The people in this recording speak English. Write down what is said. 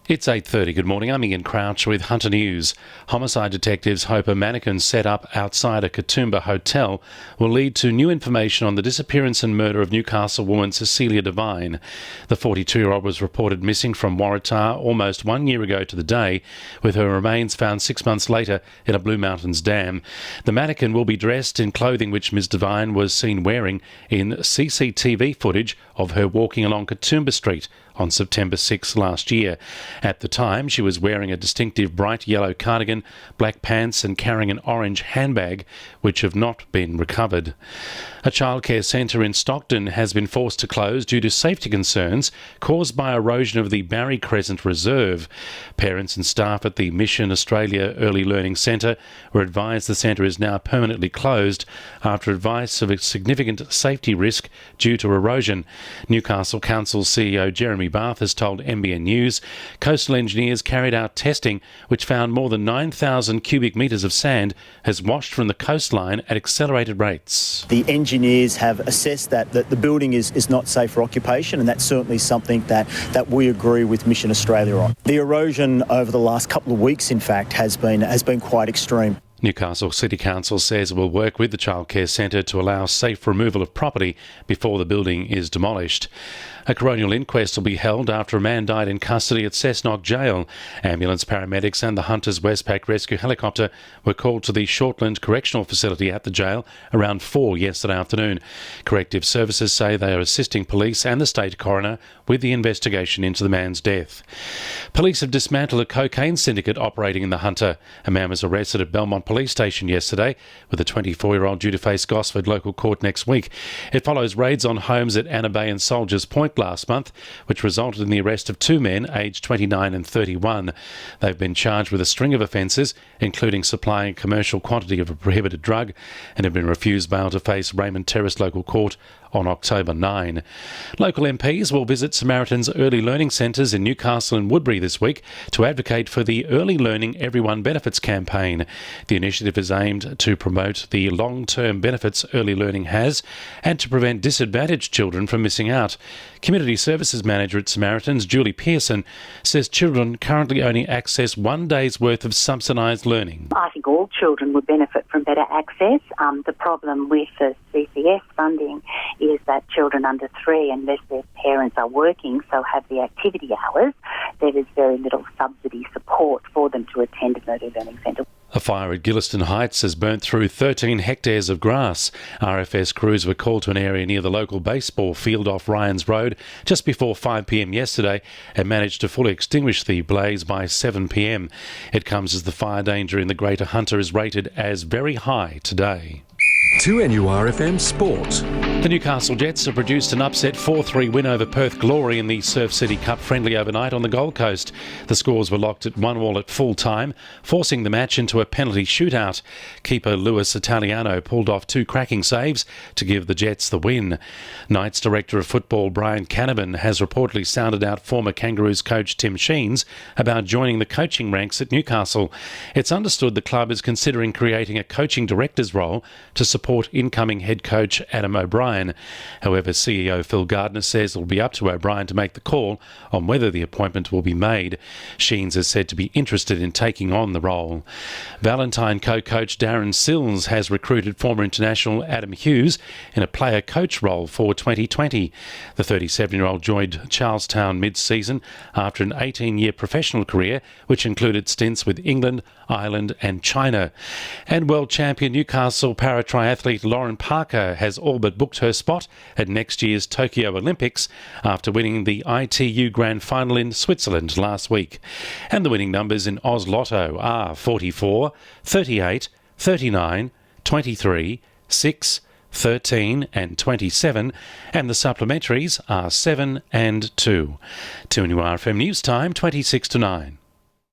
It's 8:30. Good morning. I'm Ian Crouch with Hunter News. Homicide detectives hope a mannequin set up outside a Katoomba hotel will lead to new information on the disappearance and murder of Newcastle woman Cecilia Devine. The 42-year-old was reported missing from Waratah almost 1 year ago to the day, with her remains found 6 months later in a Blue Mountains dam. The mannequin will be dressed in clothing which Ms Devine was seen wearing in CCTV footage of her walking along Katoomba Street on September 6 last year. At the time, she was wearing a distinctive bright yellow cardigan, black pants and carrying an orange handbag, which have not been recovered. A childcare centre in Stockton has been forced to close due to safety concerns caused by erosion of the Barry Crescent Reserve. Parents and staff at the Mission Australia Early Learning Centre were advised the centre is now permanently closed after advice of a significant safety risk due to erosion. Newcastle Council CEO Jeremy Bath has told NBN News coastal engineers carried out testing which found more than 9,000 cubic metres of sand has washed from the coastline at accelerated rates. The engineers have assessed that the building is not safe for occupation, and that's certainly something that we agree with Mission Australia on. The erosion over the last couple of weeks, in fact, has been quite extreme. Newcastle City Council says it will work with the childcare centre to allow safe removal of property before the building is demolished. A coronial inquest will be held after a man died in custody at Cessnock Jail. Ambulance paramedics and the Hunters Westpac rescue helicopter were called to the Shortland Correctional Facility at the jail around 4 yesterday afternoon. Corrective services say they are assisting police and the state coroner with the investigation into the man's death. Police have dismantled a cocaine syndicate operating in the Hunter. A man was arrested at Belmont Police Station yesterday, with a 24-year-old due to face Gosford local court next week. It follows raids on homes at Anna Bay and Soldiers Point last month, which resulted in the arrest of two men aged 29 and 31. They've been charged with a string of offences, including supplying a commercial quantity of a prohibited drug, and have been refused bail to face Raymond Terrace Local Court on October 9. Local MPs will visit Samaritan's early learning centres in Newcastle and Woodbury this week to advocate for the Early Learning Everyone Benefits campaign. The initiative is aimed to promote the long-term benefits early learning has and to prevent disadvantaged children from missing out. Community Services Manager at Samaritan's, Julie Pearson, says children currently only access 1 day's worth of subsidised learning. I think all children would benefit from better access. The problem with the CCS funding is that children under 3, unless their parents are working, so have the activity hours, there is very little subsidy support for them to attend an early learning centre. A fire at Gilliston Heights has burnt through 13 hectares of grass. RFS crews were called to an area near the local baseball field off Ryans Road just before 5 p.m. yesterday and managed to fully extinguish the blaze by 7 p.m. It comes as the fire danger in the Greater Hunter is rated as very high today. 2NURFM Sport. The Newcastle Jets have produced an upset 4-3 win over Perth Glory in the Surf City Cup friendly overnight on the Gold Coast. The scores were locked at 1-1 at full time, forcing the match into a penalty shootout. Keeper Luis Italiano pulled off 2 cracking saves to give the Jets the win. Knights Director of Football Brian Canavan has reportedly sounded out former Kangaroos coach Tim Sheens about joining the coaching ranks at Newcastle. It's understood the club is considering creating a coaching director's role to support incoming head coach Adam O'Brien. However, CEO Phil Gardner says it will be up to O'Brien to make the call on whether the appointment will be made. Sheens is said to be interested in taking on the role. Valentine co-coach Darren Sills has recruited former international Adam Hughes in a player-coach role for 2020. The 37-year-old joined Charlestown mid-season after an 18-year professional career, which included stints with England, Ireland and China. And world champion Newcastle para-triathlete Lauren Parker has all but booked her spot at next year's Tokyo Olympics after winning the ITU Grand Final in Switzerland last week. And the winning numbers in Oz Lotto are 44, 38, 39, 23, 6, 13 and 27, and the supplementaries are 7 and 2. 2NURFM News Time, 26 to 9.